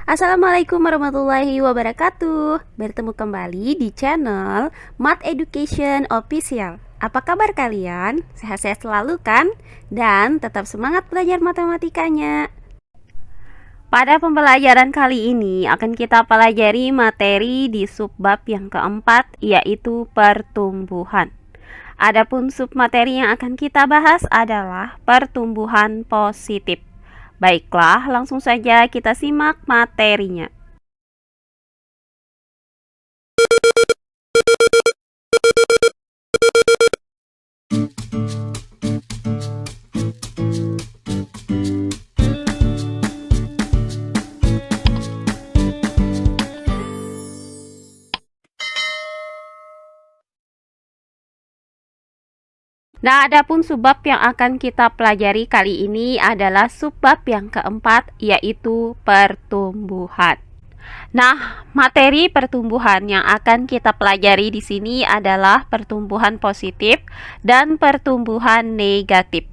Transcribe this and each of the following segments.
Assalamualaikum warahmatullahi wabarakatuh. Bertemu kembali di channel Math Education Official. Apa kabar kalian? Sehat-sehat selalu kan? Dan tetap semangat belajar matematikanya. Pada pembelajaran kali ini akan kita pelajari materi di subbab yang keempat, yaitu pertumbuhan. Adapun submateri yang akan kita bahas adalah pertumbuhan positif. Baiklah, langsung saja kita simak materinya. Nah, adapun subbab yang akan kita pelajari kali ini adalah subbab yang keempat, yaitu pertumbuhan. Nah, materi pertumbuhan yang akan kita pelajari di sini adalah pertumbuhan positif dan pertumbuhan negatif.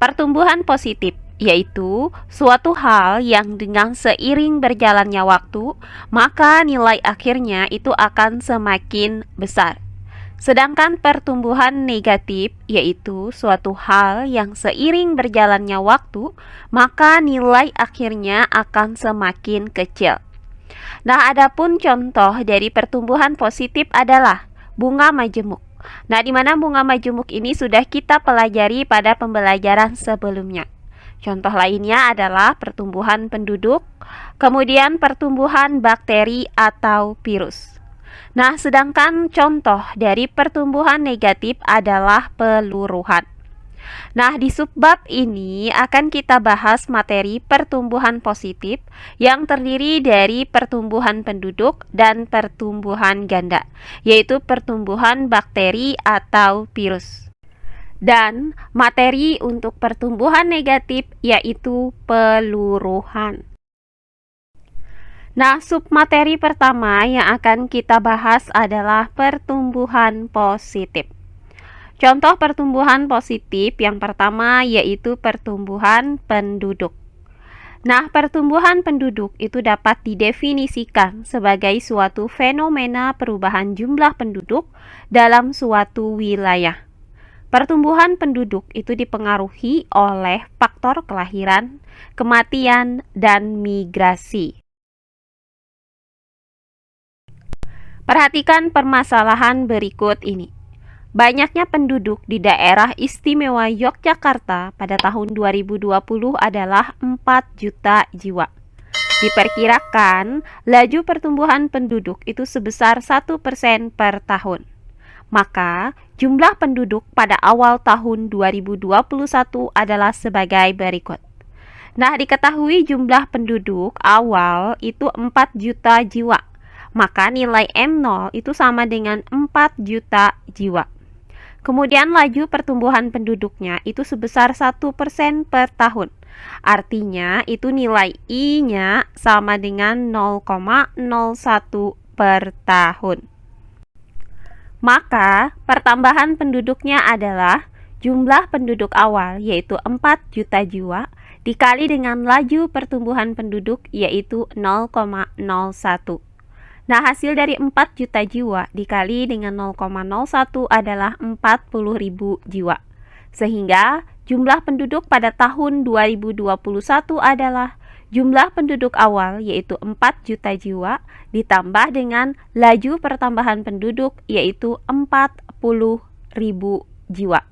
Pertumbuhan positif yaitu suatu hal yang dengan seiring berjalannya waktu, maka nilai akhirnya itu akan semakin besar. Sedangkan pertumbuhan negatif yaitu suatu hal yang seiring berjalannya waktu, maka nilai akhirnya akan semakin kecil. Nah, adapun contoh dari pertumbuhan positif adalah bunga majemuk. Nah, di mana bunga majemuk ini sudah kita pelajari pada pembelajaran sebelumnya. Contoh lainnya adalah pertumbuhan penduduk, kemudian pertumbuhan bakteri atau virus. Nah, sedangkan contoh dari pertumbuhan negatif adalah peluruhan. Nah, di subbab ini akan kita bahas materi pertumbuhan positif yang terdiri dari pertumbuhan penduduk dan pertumbuhan ganda, yaitu pertumbuhan bakteri atau virus. Dan materi untuk pertumbuhan negatif yaitu peluruhan. Nah, submateri pertama yang akan kita bahas adalah pertumbuhan positif. Contoh pertumbuhan positif yang pertama yaitu pertumbuhan penduduk. Nah, pertumbuhan penduduk itu dapat didefinisikan sebagai suatu fenomena perubahan jumlah penduduk dalam suatu wilayah. Pertumbuhan penduduk itu dipengaruhi oleh faktor kelahiran, kematian, dan migrasi. Perhatikan permasalahan berikut ini. Banyaknya penduduk di daerah istimewa Yogyakarta pada tahun 2020 adalah 4 juta jiwa. Diperkirakan laju pertumbuhan penduduk itu sebesar 1% per tahun. Maka jumlah penduduk pada awal tahun 2021 adalah sebagai berikut. Nah, diketahui jumlah penduduk awal itu 4 juta jiwa. Maka nilai M0 itu sama dengan 4 juta jiwa. Kemudian laju pertumbuhan penduduknya itu sebesar 1% per tahun. Artinya itu nilai I-nya sama dengan 0,01 per tahun. Maka pertambahan penduduknya adalah jumlah penduduk awal yaitu 4 juta jiwa dikali dengan laju pertumbuhan penduduk yaitu 0,01. Nah, hasil dari 4 juta jiwa dikali dengan 0,01 adalah 40.000 jiwa. Sehingga jumlah penduduk pada tahun 2021 adalah jumlah penduduk awal yaitu 4 juta jiwa ditambah dengan laju pertambahan penduduk yaitu 40.000 jiwa.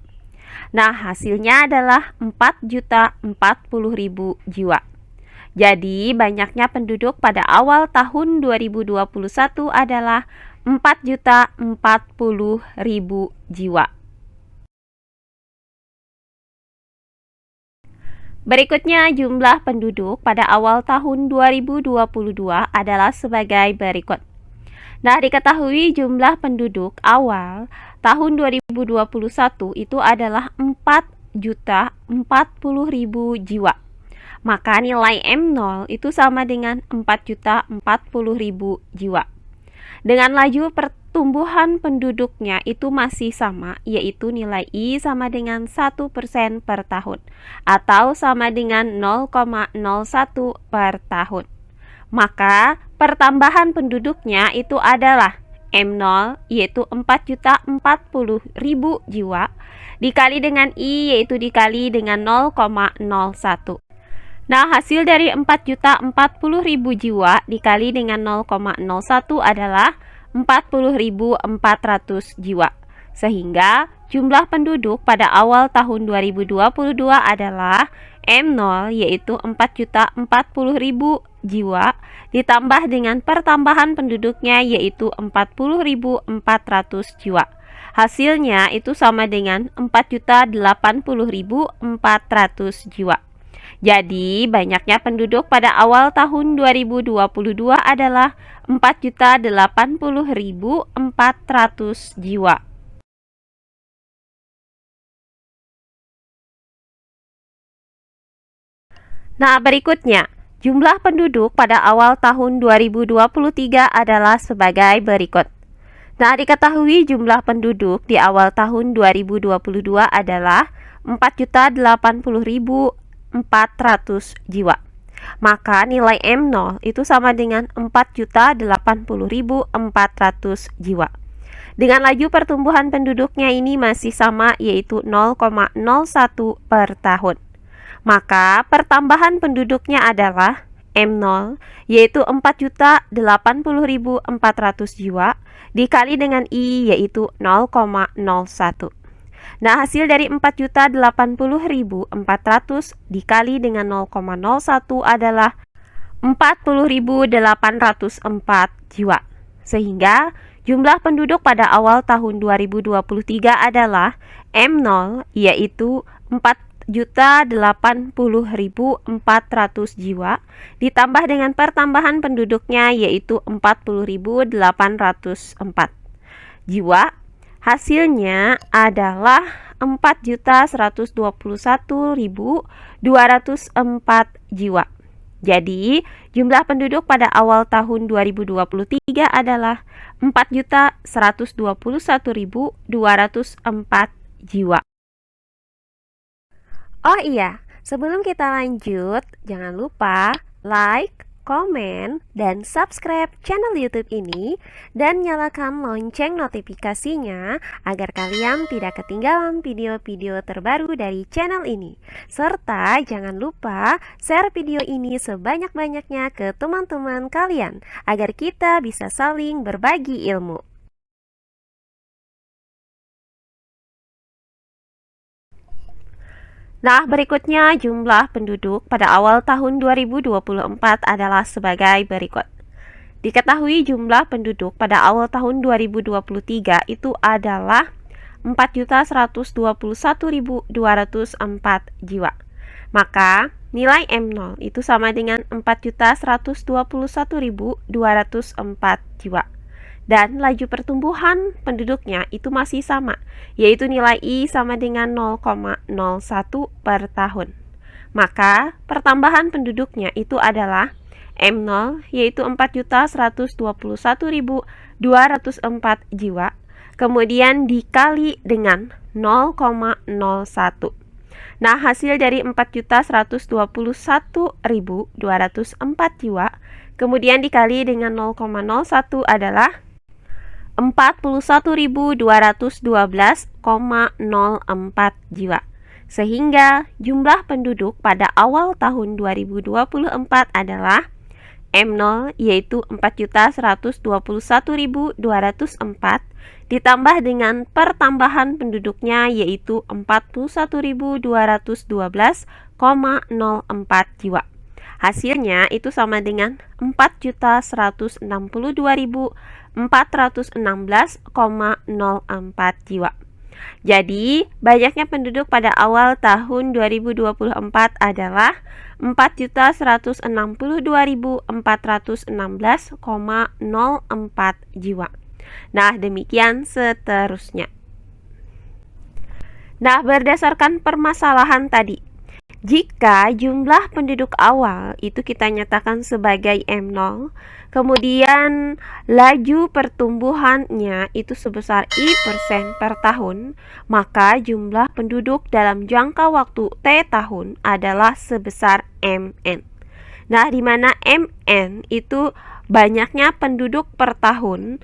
Nah, hasilnya adalah 4.040.000 jiwa. Jadi, banyaknya penduduk pada awal tahun 2021 adalah 4.040.000 jiwa. Berikutnya, jumlah penduduk pada awal tahun 2022 adalah sebagai berikut. Nah, diketahui jumlah penduduk awal tahun 2021 itu adalah 4.040.000 jiwa. Maka nilai M0 itu sama dengan 4.040.000 jiwa. Dengan laju pertumbuhan penduduknya itu masih sama, yaitu nilai I sama dengan 1% per tahun, atau sama dengan 0,01 per tahun. Maka pertambahan penduduknya itu adalah M0 yaitu 4.040.000 jiwa dikali dengan I yaitu dikali dengan 0,01. Nah, hasil dari 4.040.000 jiwa dikali dengan 0,01 adalah 40.400 jiwa. Sehingga jumlah penduduk pada awal tahun 2022 adalah M0 yaitu 4.040.000 jiwa ditambah dengan pertambahan penduduknya yaitu 40.400 jiwa. Hasilnya itu sama dengan 4.080.400 jiwa. Jadi, banyaknya penduduk pada awal tahun 2022 adalah 4.080.400 jiwa. Nah, berikutnya, jumlah penduduk pada awal tahun 2023 adalah sebagai berikut. Nah, diketahui jumlah penduduk di awal tahun 2022 adalah 4.080.400 jiwa. Maka nilai M0 itu sama dengan 4.080.400 jiwa. Dengan laju pertumbuhan penduduknya ini masih sama yaitu 0,01 per tahun. Maka pertambahan penduduknya adalah M0 yaitu 4.080.400 jiwa dikali dengan I yaitu 0,01. Nah, hasil dari 4.080.400 dikali dengan 0,01 adalah 40.804 jiwa. Sehingga jumlah penduduk pada awal tahun 2023 adalah M0 yaitu 4.080.400 jiwa ditambah dengan pertambahan penduduknya yaitu 40.804 jiwa. Hasilnya adalah 4.121.204 jiwa. Jadi, jumlah penduduk pada awal tahun 2023 adalah 4.121.204 jiwa. Oh iya, sebelum kita lanjut, jangan lupa like, komen, dan subscribe channel YouTube ini dan nyalakan lonceng notifikasinya agar kalian tidak ketinggalan video-video terbaru dari channel ini. Serta jangan lupa share video ini sebanyak-banyaknya ke teman-teman kalian agar kita bisa saling berbagi ilmu. Nah, berikutnya jumlah penduduk pada awal tahun 2024 adalah sebagai berikut. Diketahui jumlah penduduk pada awal tahun 2023 itu adalah 4.121.204 jiwa. Maka, nilai M0 itu sama dengan 4.121.204 jiwa. Dan laju pertumbuhan penduduknya itu masih sama, yaitu nilai I sama dengan 0,01 per tahun. Maka pertambahan penduduknya itu adalah M0 yaitu 4.121.204 jiwa, kemudian dikali dengan 0,01. Nah, hasil dari 4.121.204 jiwa kemudian dikali dengan 0,01 adalah 41.212,04 jiwa. Sehingga jumlah penduduk pada awal tahun 2024 adalah M0 yaitu 4.121.204 ditambah dengan pertambahan penduduknya yaitu 41.212,04 jiwa. Hasilnya itu sama dengan 4.162.416,04 jiwa. Jadi, banyaknya penduduk pada awal tahun 2024 adalah 4.162.416,04 jiwa. Nah, demikian seterusnya. Nah, berdasarkan permasalahan tadi, jika jumlah penduduk awal itu kita nyatakan sebagai M0, kemudian laju pertumbuhannya itu sebesar I% per tahun, maka jumlah penduduk dalam jangka waktu T tahun adalah sebesar MN. Nah, di mana MN itu banyaknya penduduk per tahun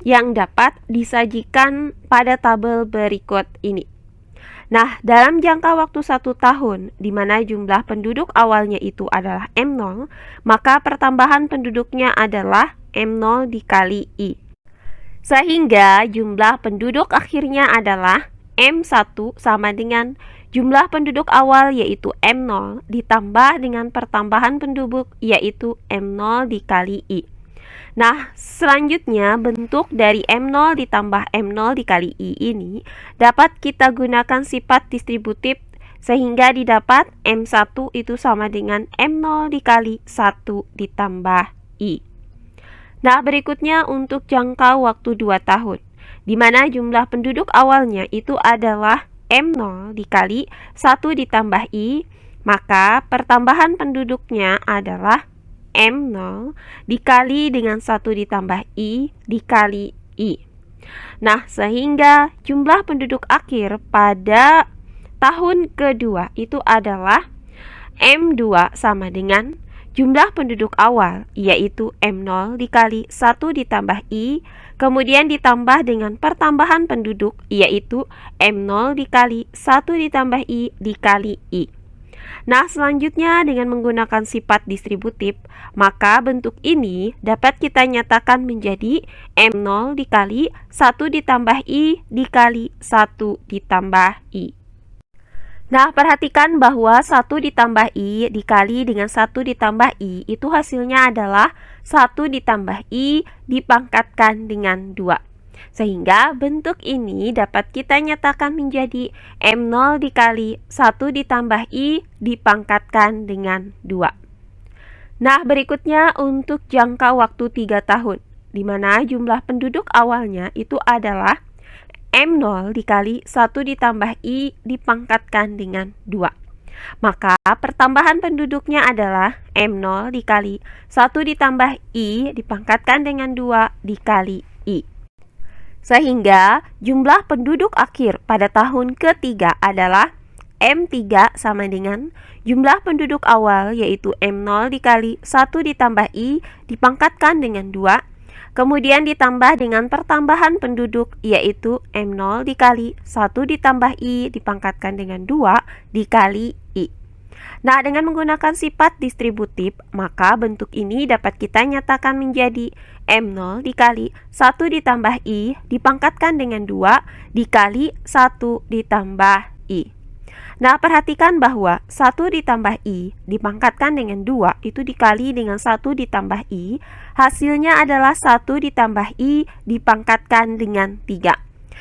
yang dapat disajikan pada tabel berikut ini. Nah, dalam jangka waktu 1 tahun, di mana jumlah penduduk awalnya itu adalah M0, maka pertambahan penduduknya adalah M0 dikali I. Sehingga jumlah penduduk akhirnya adalah M1 sama dengan jumlah penduduk awal yaitu M0 ditambah dengan pertambahan penduduk yaitu M0 dikali I. Nah, selanjutnya bentuk dari M0 ditambah M0 dikali I ini dapat kita gunakan sifat distributif sehingga didapat M1 itu sama dengan M0 dikali 1 ditambah I. Nah, berikutnya untuk jangka waktu 2 tahun, di mana jumlah penduduk awalnya itu adalah M0 dikali 1 ditambah I, maka pertambahan penduduknya adalah M0 dikali dengan 1 ditambah I dikali I. Nah, sehingga jumlah penduduk akhir pada tahun kedua itu adalah M2 sama dengan jumlah penduduk awal yaitu M0 dikali 1 ditambah I, kemudian ditambah dengan pertambahan penduduk yaitu M0 dikali 1 ditambah I dikali I. Nah, selanjutnya dengan menggunakan sifat distributif, maka bentuk ini dapat kita nyatakan menjadi M0 dikali 1 ditambah I dikali 1 ditambah I. Nah, perhatikan bahwa 1 ditambah I dikali dengan 1 ditambah I itu hasilnya adalah 1 ditambah I dipangkatkan dengan 2. Sehingga bentuk ini dapat kita nyatakan menjadi M0 dikali 1 ditambah I dipangkatkan dengan 2. Nah, berikutnya untuk jangka waktu 3 tahun, di mana jumlah penduduk awalnya itu adalah M0 dikali 1 ditambah I dipangkatkan dengan 2. Maka pertambahan penduduknya adalah M0 dikali 1 ditambah I dipangkatkan dengan 2 dikali I. Sehingga jumlah penduduk akhir pada tahun ketiga adalah M3 sama dengan jumlah penduduk awal yaitu M0 dikali 1 ditambah I dipangkatkan dengan 2, kemudian ditambah dengan pertambahan penduduk yaitu M0 dikali 1 ditambah I dipangkatkan dengan 2 dikali I. Nah, dengan menggunakan sifat distributif, maka bentuk ini dapat kita nyatakan menjadi M0 dikali 1 ditambah I dipangkatkan dengan 2 dikali 1 ditambah I. Nah, perhatikan bahwa 1 ditambah I dipangkatkan dengan 2 itu dikali dengan 1 ditambah I, hasilnya adalah 1 ditambah I dipangkatkan dengan 3.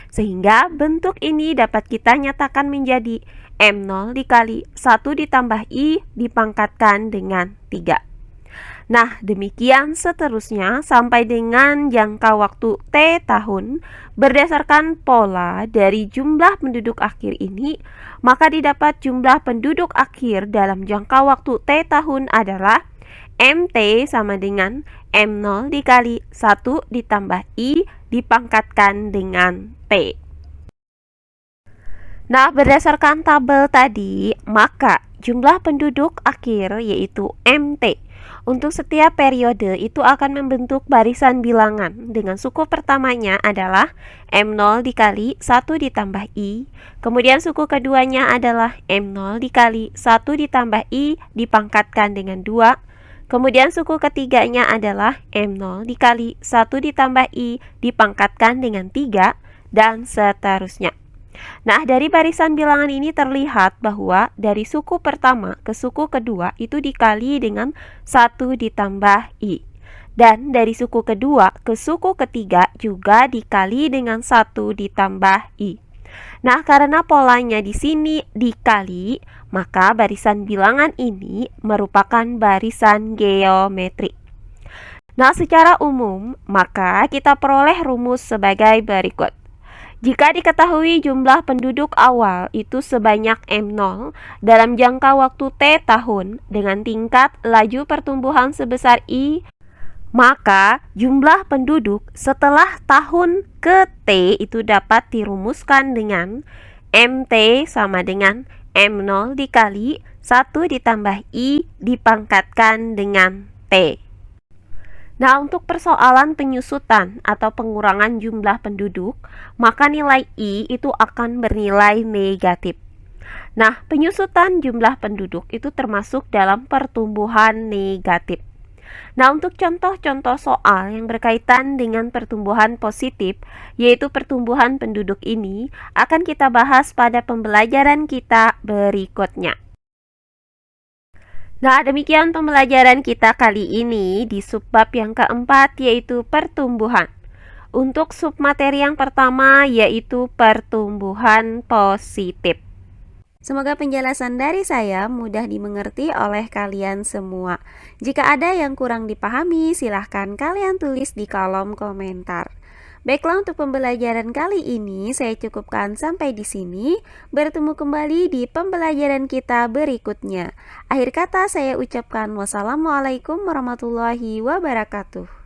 Sehingga bentuk ini dapat kita nyatakan menjadi M0 dikali 1 ditambah I dipangkatkan dengan 3. Nah, demikian seterusnya sampai dengan jangka waktu T tahun. Berdasarkan pola dari jumlah penduduk akhir ini, maka didapat jumlah penduduk akhir dalam jangka waktu T tahun adalah MT sama dengan M0 dikali 1 ditambah I dipangkatkan dengan T. Nah, berdasarkan tabel tadi, maka jumlah penduduk akhir yaitu MT untuk setiap periode itu akan membentuk barisan bilangan dengan suku pertamanya adalah M0 dikali 1 ditambah I, kemudian suku keduanya adalah M0 dikali 1 ditambah I dipangkatkan dengan 2, kemudian suku ketiganya adalah M0 dikali 1 ditambah I dipangkatkan dengan 3, dan seterusnya. Nah, dari barisan bilangan ini terlihat bahwa dari suku pertama ke suku kedua itu dikali dengan 1 ditambah I. Dan dari suku kedua ke suku ketiga juga dikali dengan 1 ditambah I. Nah, karena polanya di sini dikali, maka barisan bilangan ini merupakan barisan geometrik. Nah, secara umum, maka kita peroleh rumus sebagai berikut. Jika diketahui jumlah penduduk awal itu sebanyak M0 dalam jangka waktu T tahun dengan tingkat laju pertumbuhan sebesar I, maka jumlah penduduk setelah tahun ke T itu dapat dirumuskan dengan MT sama dengan M0 dikali 1 ditambah I dipangkatkan dengan T. Nah, untuk persoalan penyusutan atau pengurangan jumlah penduduk, maka nilai I itu akan bernilai negatif. Nah, penyusutan jumlah penduduk itu termasuk dalam pertumbuhan negatif. Nah, untuk contoh-contoh soal yang berkaitan dengan pertumbuhan positif, yaitu pertumbuhan penduduk ini, akan kita bahas pada pembelajaran kita berikutnya. Nah, demikian pembelajaran kita kali ini di subbab yang keempat, yaitu pertumbuhan. Untuk submateri yang pertama, yaitu pertumbuhan positif. Semoga penjelasan dari saya mudah dimengerti oleh kalian semua. Jika ada yang kurang dipahami, silahkan kalian tulis di kolom komentar. Baiklah, untuk pembelajaran kali ini saya cukupkan sampai di sini. Bertemu kembali di pembelajaran kita berikutnya. Akhir kata saya ucapkan wassalamualaikum warahmatullahi wabarakatuh.